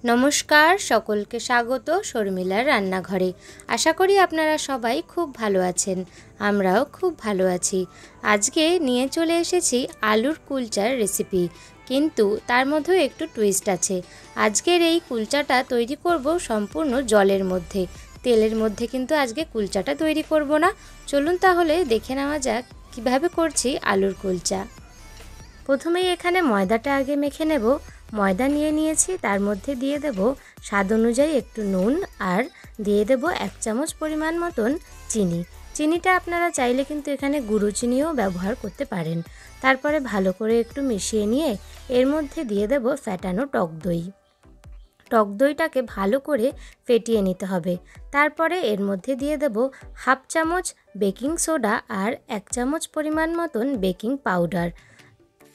নমস্কার, সকলকে স্বাগত শর্মিলার রান্নাঘরে। আশা করি আপনারা সবাই খুব ভালো আছেন, আমরাও খুব ভালো আছি। আজকে নিয়ে চলে এসেছি আলুর কুলচার রেসিপি, কিন্তু তার মধ্যেও একটু টুইস্ট আছে। আজকের এই কুলচাটা তৈরি করব সম্পূর্ণ জলের মধ্যে, তেলের মধ্যে কিন্তু আজকে কুলচাটা তৈরি করব না। চলুন তাহলে দেখে নেওয়া যাক কিভাবে করছি আলুর কুলচা। প্রথমেই এখানে ময়দাটা আগে মেখে নেব। ময়দা নিয়ে নিয়েছি, তার মধ্যে দিয়ে দেব স্বাদ অনুযায়ী একটু নুন, আর দিয়ে দেব 1 চামচ পরিমাণ মতন চিনি। চিনিটা আপনারা চাইলে কিন্তু এখানে গুঁড়ো চিনিও ব্যবহার করতে পারেন। তারপরে ভালো করে একটু মিশিয়ে নিয়ে এর মধ্যে দিয়ে দেব ফ্যাটানো টক দই। টক দইটাকে ভালো করে ফেটিয়ে নিতে হবে। তারপরে এর মধ্যে দিয়ে দেব 1/2 চামচ বেকিং সোডা আর 1 চামচ পরিমাণ মতন বেকিং পাউডার।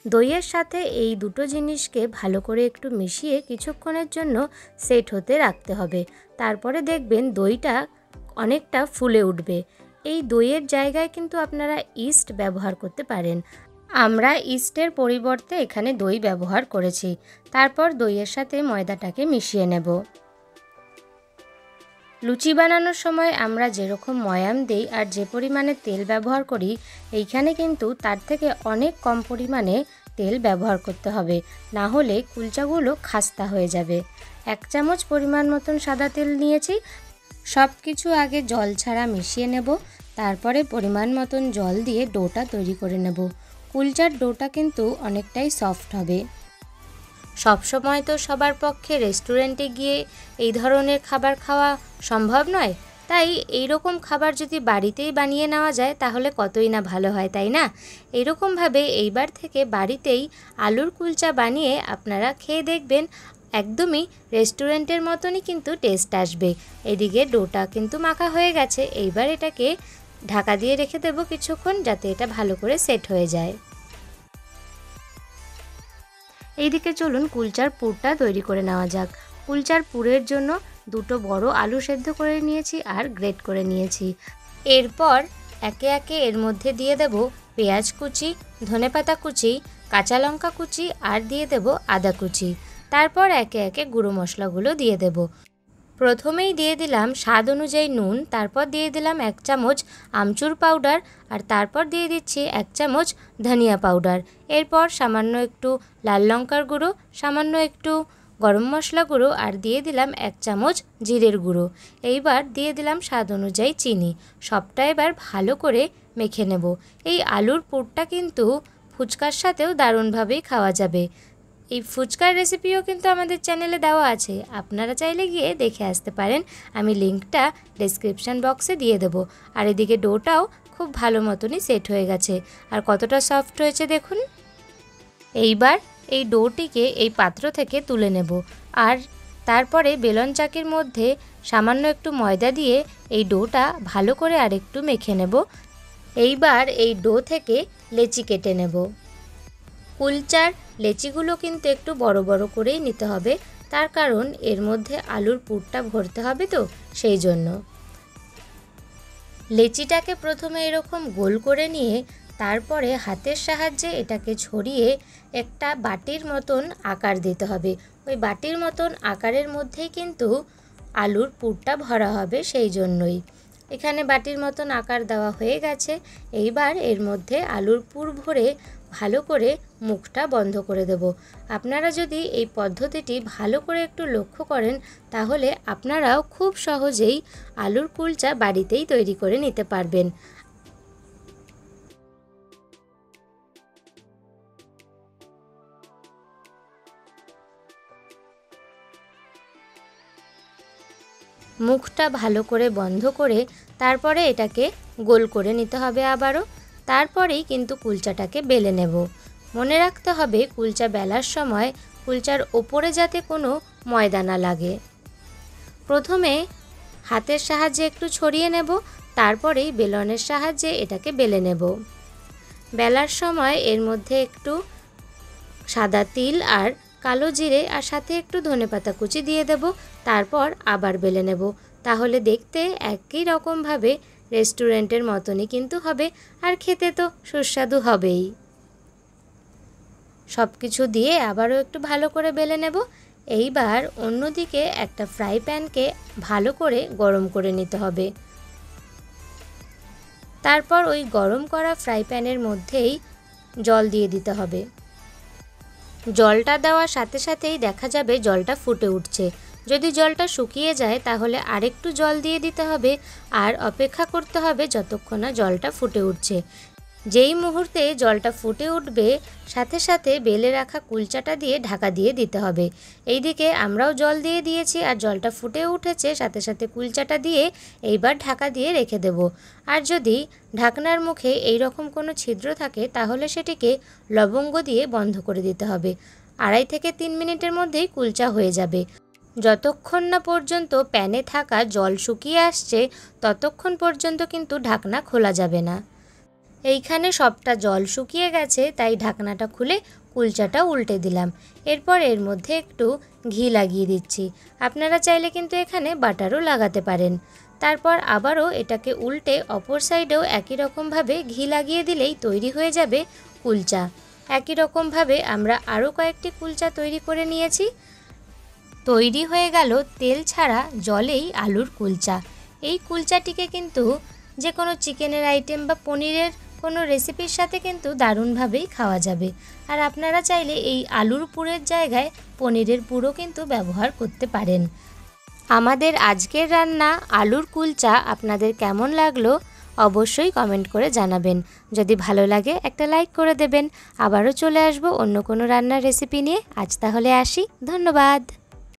দইয়ের সাথে এই দুটো জিনিসকে ভালো করে একটু মিশিয়ে কিছুক্ষণের জন্য সেট হতে রাখতে হবে। তারপরে দেখবেন দইটা অনেকটা ফুলে উঠবে। এই দইয়ের জায়গায় কিন্তু আপনারা ইস্ট ব্যবহার করতে পারেন। আমরা ইস্টের পরিবর্তে এখানে দই ব্যবহার করেছি। তারপর দইয়ের সাথে ময়দাটাকে মিশিয়ে নেব। লুচি বানানোর সময় আমরা যেরকম ময়াম দিই আর যে পরিমাণে তেল ব্যবহার করি, এইখানে কিন্তু তার থেকে অনেক কম পরিমাণে তেল ব্যবহার করতে হবে, না হলে কুলচাগুলো খাস্তা হয়ে যাবে। 1 চামচ পরিমাণ মতন সাদা তেল নিয়েছি। সব কিছু আগে জল ছাড়া মিশিয়ে নেব। তারপরে পরিমাণ মতন জল দিয়ে ডোটা তৈরি করে নেব। কুলচার ডোটা কিন্তু অনেকটাই সফট হবে। সবসময় তো সবার পক্ষে রেস্টুরেন্টে গিয়ে এই ধরনের খাবার খাওয়া সম্ভব নয়, তাই এই রকম খাবার যদি বাড়িতেই বানিয়ে নেওয়া যায় তাহলে কতই না ভালো হয়, তাই না? এইরকমভাবে এইবার থেকে বাড়িতেই আলুর কুলচা বানিয়ে আপনারা খেয়ে দেখবেন, একদমই রেস্টুরেন্টের মতনই কিন্তু টেস্ট আসবে। এদিকে ডোটা কিন্তু মাখা হয়ে গেছে। এইবার এটাকে ঢাকা দিয়ে রেখে দেব কিছুক্ষণ, যাতে এটা ভালো করে সেট হয়ে যায়। এইদিকে চলুন কুলচার পুরটা তৈরি করে নেওয়া যাক। কুলচার পুরের জন্য দুটো বড় আলু সেদ্ধ করে নিয়েছি আর গ্রেট করে নিয়েছি। এরপর একে একে এর মধ্যে দিয়ে দেব পেঁয়াজ কুচি, ধনেপাতা কুচি, কাঁচা লঙ্কা কুচি আর দিয়ে দেব আদা কুচি। তারপর একে একে গুঁড়ো মশলাগুলো দিয়ে দেব। প্রথমেই দিয়ে দিলাম স্বাদ অনুযায়ী নুন, তারপর দিয়ে দিলাম 1 চামচ আমচুর পাউডার, আর তারপর দিয়ে দিচ্ছি 1 চামচ ধনিয়া পাউডার। এরপর সামান্য একটু লাল লঙ্কার গুঁড়ো, সামান্য একটু গরম মশলা গুঁড়ো, আর দিয়ে দিলাম 1 চামচ জিরের গুঁড়ো। এইবার দিয়ে দিলাম স্বাদ অনুযায়ী চিনি। সবটা এবার ভালো করে মেখে নেব। এই আলুর পুরটা কিন্তু ফুচকার সাথেও দারুণভাবেই খাওয়া যাবে। এই ফুচকার রেসিপিও কিন্তু আমাদের চ্যানেলে দেওয়া আছে, আপনারা চাইলে গিয়ে দেখে আসতে পারেন। আমি লিঙ্কটা ডেসক্রিপশান বক্সে দিয়ে দেবো। আর এদিকে ডোটাও খুব ভালো মতনই সেট হয়ে গেছে, আর কতটা সফট হয়েছে দেখুন। এইবার এই ডোটিকে এই পাত্র থেকে তুলে নেব, আর তারপরে বেলন চাকির মধ্যে সামান্য একটু ময়দা দিয়ে এই ডোটা ভালো করে আরেকটু মেখে নেব। এইবার এই ডো থেকে লেচি কেটে নেব। কুলচার লেচিগুলো কিন্তু একটু বড় বড় করেই নিতে হবে, তার কারণ এর মধ্যে আলুর পুরটা ভরতে হবে, তো সেই জন্য। লেচিটাকে প্রথমে এরকম গোল করে নিয়ে তারপরে হাতের সাহায্যে এটাকে ছড়িয়ে একটা বাটির মতন আকার দিতে হবে। ওই বাটির মতন আকারের মধ্যেই কিন্তু আলুর পুরটা ভরা হবে, সেই জন্যই। এখানে বাটির মতন আকার দেওয়া হয়ে গেছে। এইবার এর মধ্যে আলুর পুর ভরে ভালো করে মুখটা বন্ধ করে দেব। আপনারা যদি এই পদ্ধতিটি ভালো করে একটু লক্ষ্য করেন, তাহলে আপনারাও খুব সহজেই আলুর কুলচা বাড়িতেই তৈরি করে নিতে পারবেন। মুখটা ভালো করে বন্ধ করে তারপরে এটাকে গোল করে নিতে হবে আবারও। তারপরেই কিন্তু কুলচাটাকে বেলে নেব। মনে রাখতে হবে কুলচা বেলার সময় কুলচার ওপরে যাতে কোনো ময়দা না লাগে। প্রথমে হাতের সাহায্যে একটু ছড়িয়ে নেব, তারপরেই বেলনের সাহায্যে এটাকে বেলে নেব। বেলার সময় এর মধ্যে একটু সাদা তিল আর কালো জিরে আর সাথে একটু ধনেপাতা কুচি দিয়ে দেব। তারপর আবার বেলে নেব, তাহলে দেখতে একই রকমভাবে রেস্টুরেন্টের মতনই কিন্তু হবে, আর খেতে তো সুস্বাদু হবেই। সব কিছু দিয়ে আবারও একটু ভালো করে বেলে নেব। এইবার অন্যদিকে একটা ফ্রাই প্যানকে ভালো করে গরম করে নিতে হবে। তারপর ওই গরম করা ফ্রাই প্যানের মধ্যেই জল দিয়ে দিতে হবে। জলটা দেওয়ার সাথে সাথেই দেখা যাবে জলটা ফুটে উঠছে। যদি জলটা শুকিয়ে যায় তাহলে আরেকটু জল দিয়ে দিতে হবে আর অপেক্ষা করতে হবে যতক্ষণ না জলটা ফুটে উঠছে। যেই মুহূর্তে জলটা ফুটে উঠবে সাথে সাথে বেলে রাখা কুলচাটা দিয়ে ঢাকা দিয়ে দিতে হবে। এইদিকে আমরাও জল দিয়ে দিয়েছি আর জলটা ফুটে উঠেছে, সাথে সাথে কুলচাটা দিয়ে এইবার ঢাকা দিয়ে রেখে দেব। আর যদি ঢাকনার মুখে এই রকম কোনো ছিদ্র থাকে তাহলে সেটিকে লবঙ্গ দিয়ে বন্ধ করে দিতে হবে। 2.5 থেকে 3 মিনিটের মধ্যেই কুলচা হয়ে যাবে। যতক্ষণ না পর্যন্ত প্যানে থাকা জল শুকিয়ে আসছে ততক্ষণ পর্যন্ত কিন্তু ঢাকনা খোলা যাবে না। এইখানে সবটা জল শুকিয়ে গেছে, তাই ঢাকনাটা খুলে কুলচাটা উল্টে দিলাম। এরপর এর মধ্যে একটু ঘি লাগিয়ে দিচ্ছি। আপনারা চাইলে কিন্তু এখানে বাটারও লাগাতে পারেন। তারপর আবারও এটাকে উল্টে অপর সাইডেও একই রকমভাবে ঘি লাগিয়ে দিলেই তৈরি হয়ে যাবে কুলচা। একই রকমভাবে আমরা আরও কয়েকটি কুলচা তৈরি করে নিয়েছি। তৈরি হয়ে গেল তেল ছাড়া জলেই আলুর কুলচা। এই কুলচাটিকে কিন্তু যে কোনো চিকেনের আইটেম বা পনিরের কোনো রেসিপির সাথে কিন্তু দারুণভাবেই খাওয়া যাবে। আর আপনারা চাইলে এই আলুর পুরের জায়গায় পনিরের পুরও কিন্তু ব্যবহার করতে পারেন। আমাদের আজকের রান্না আলুর কুলচা আপনাদের কেমন লাগলো অবশ্যই কমেন্ট করে জানাবেন। যদি ভালো লাগে একটা লাইক করে দেবেন। আবারও চলে আসবো অন্য কোনো রান্নার রেসিপি নিয়ে। আজ তাহলে আসি, ধন্যবাদ।